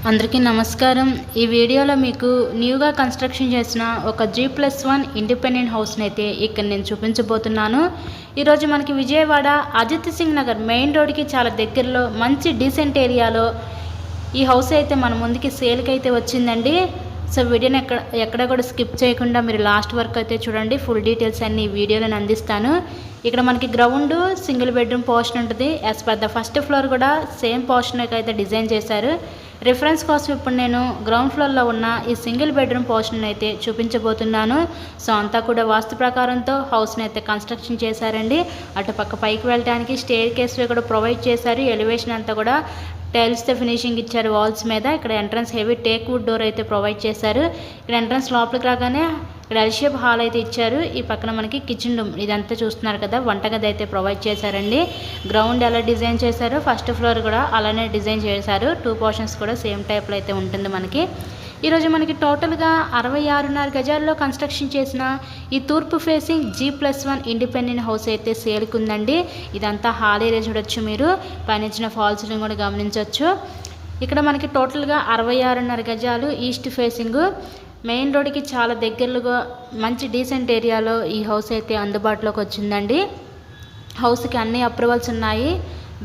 అందరికీ నమస్కారం. ఈ వీడియోలో మీకు న్యూగా కన్స్ట్రక్షన్ చేసిన ఒక G+1 ఇండిపెండెంట్ హౌస్ని అయితే ఇక్కడ నేను చూపించబోతున్నాను. ఈరోజు మనకి విజయవాడ అజిత్ సింగ్ నగర్ మెయిన్ రోడ్కి చాలా దగ్గరలో మంచి డీసెంట్ ఏరియాలో ఈ హౌస్ అయితే మన ముందుకి సేల్కి అయితే వచ్చిందండి. సో వీడియోని ఎక్కడ కూడా స్కిప్ చేయకుండా మీరు లాస్ట్ వరకు అయితే చూడండి. ఫుల్ డీటెయిల్స్ అన్ని ఈ వీడియోలో అందిస్తాను. ఇక్కడ మనకి గ్రౌండ్ సింగిల్ బెడ్రూమ్ పోర్షన్ ఉంటుంది. As per the first floor కూడా సేమ్ పోర్షన్ అయితే డిజైన్ చేశారు. రిఫరెన్స్ కోసం ఇప్పుడు నేను గ్రౌండ్ ఫ్లోర్లో ఉన్న ఈ సింగిల్ బెడ్రూమ్ పోర్షన్ అయితే చూపించబోతున్నాను. సో అంతా కూడా వాస్తు ప్రకారంతో హౌస్ని అయితే కన్స్ట్రక్షన్ చేశారండి. అటుపక్క పైకి వెళ్ళడానికి స్టేర్ కేస్వే కూడా ప్రొవైడ్ చేశారు. ఎలివేషన్ అంతా కూడా టైల్స్తో ఫినిషింగ్ ఇచ్చారు వాల్స్ మీద. ఇక్కడ entrance heavy teak wood door అయితే ప్రొవైడ్ చేశారు. ఇక్కడ ఎంట్రన్స్ లోపలికి రాగానే ఇక్కడ ఎల్ షేప్ హాల్ అయితే ఇచ్చారు. ఈ పక్కన మనకి కిచెన్ రూమ్ ఇదంతా చూస్తున్నారు కదా, వంటగది అయితే ప్రొవైడ్ చేశారండి. గ్రౌండ్ ఎలా డిజైన్ చేశారో ఫస్ట్ ఫ్లోర్ కూడా అలానే డిజైన్ చేశారు. 2 పోర్షన్స్ కూడా సేమ్ టైప్లో అయితే ఉంటుంది మనకి. ఈరోజు మనకి టోటల్గా 66.5 గజాల్లో కన్స్ట్రక్షన్ చేసిన ఈ తూర్పు ఫేసింగ్ G+1 ఇండిపెండెంట్ హౌస్ అయితే సేల్కి ఉందండి. ఇదంతా హాల్ ఏరియా చూడొచ్చు, మీరు పైన ఫాల్ సీలింగ్ కూడా గమనించవచ్చు. ఇక్కడ మనకి టోటల్గా 66.5 గజాలు ఈస్ట్ ఫేసింగ్ మెయిన్ రోడ్కి చాలా దగ్గరగా మంచి డీసెంట్ ఏరియాలో ఈ హౌస్ అయితే అందుబాటులోకి వచ్చిందండి. హౌస్కి అన్ని అప్రూవల్స్ ఉన్నాయి.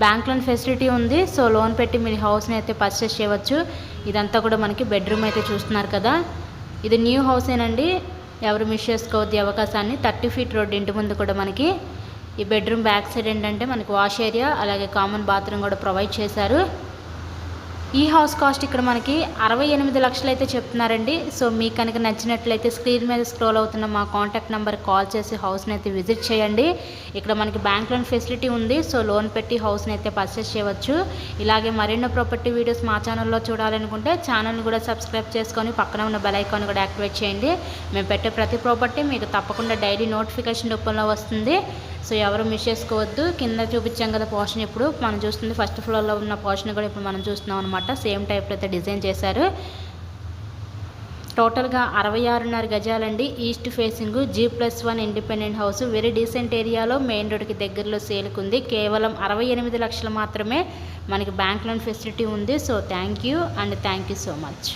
బ్యాంక్ లోన్ ఫెసిలిటీ ఉంది. సో లోన్ పెట్టి మీరు హౌస్ని అయితే పర్చేస్ చేయవచ్చు. ఇదంతా కూడా మనకి బెడ్రూమ్ అయితే చూస్తున్నారు కదా, ఇది న్యూ హౌసేనండి. ఎవరు మిస్ చేసుకోవద్దు అవకాశాన్ని. 30 ఫీట్ రోడ్ ఇంటి ముందు కూడా మనకి ఈ బెడ్రూమ్ బ్యాక్ సైడ్ ఏంటంటే మనకి వాష్ ఏరియా అలాగే కామన్ బాత్రూమ్ కూడా ప్రొవైడ్ చేశారు. ఈ హౌస్ కాస్ట్ ఇక్కడ మనకి 68 లక్షలు అయితే చెప్తున్నారండి. సో మీకు కనుక నచ్చినట్లయితే స్క్రీన్ మీద స్క్రోల్ అవుతున్న మా కాంటాక్ట్ నెంబర్ కాల్ చేసి హౌస్ని అయితే విజిట్ చేయండి. ఇక్కడ మనకి బ్యాంక్ లోన్ ఫెసిలిటీ ఉంది. సో లోన్ పెట్టి హౌస్ని అయితే పర్చేస్ చేయవచ్చు. ఇలాగే మరెన్నో ప్రాపర్టీ వీడియోస్ మా ఛానల్లో చూడాలనుకుంటే ఛానల్ని కూడా సబ్స్క్రైబ్ చేసుకొని పక్కన ఉన్న బెల్ ఐకాన్ కూడా యాక్టివేట్ చేయండి. మేము పెట్టే ప్రతి ప్రాపర్టీ మీకు తప్పకుండా డైలీ నోటిఫికేషన్ రూపంలో వస్తుంది. సో ఎవరు మిస్ చేసుకోవద్దు. కింద చూపించాం కదా పోర్షన్, ఇప్పుడు మనం చూస్తుంది ఫస్ట్ ఫ్లోర్లో ఉన్న పోర్షన్ కూడా ఇప్పుడు మనం చూస్తున్నాం అనమాట. సేమ్ టైప్లో అయితే డిజైన్ చేశారు. టోటల్గా 66.5 గజాలండి east facing G+1 independent house. Very decent ఏరియాలో మెయిన్ రోడ్కి దగ్గరలో సేల్కుంది. కేవలం 68 లక్షలు మాత్రమే. మనకి బ్యాంక్ లోన్ ఫెసిలిటీ ఉంది. So thank you so much.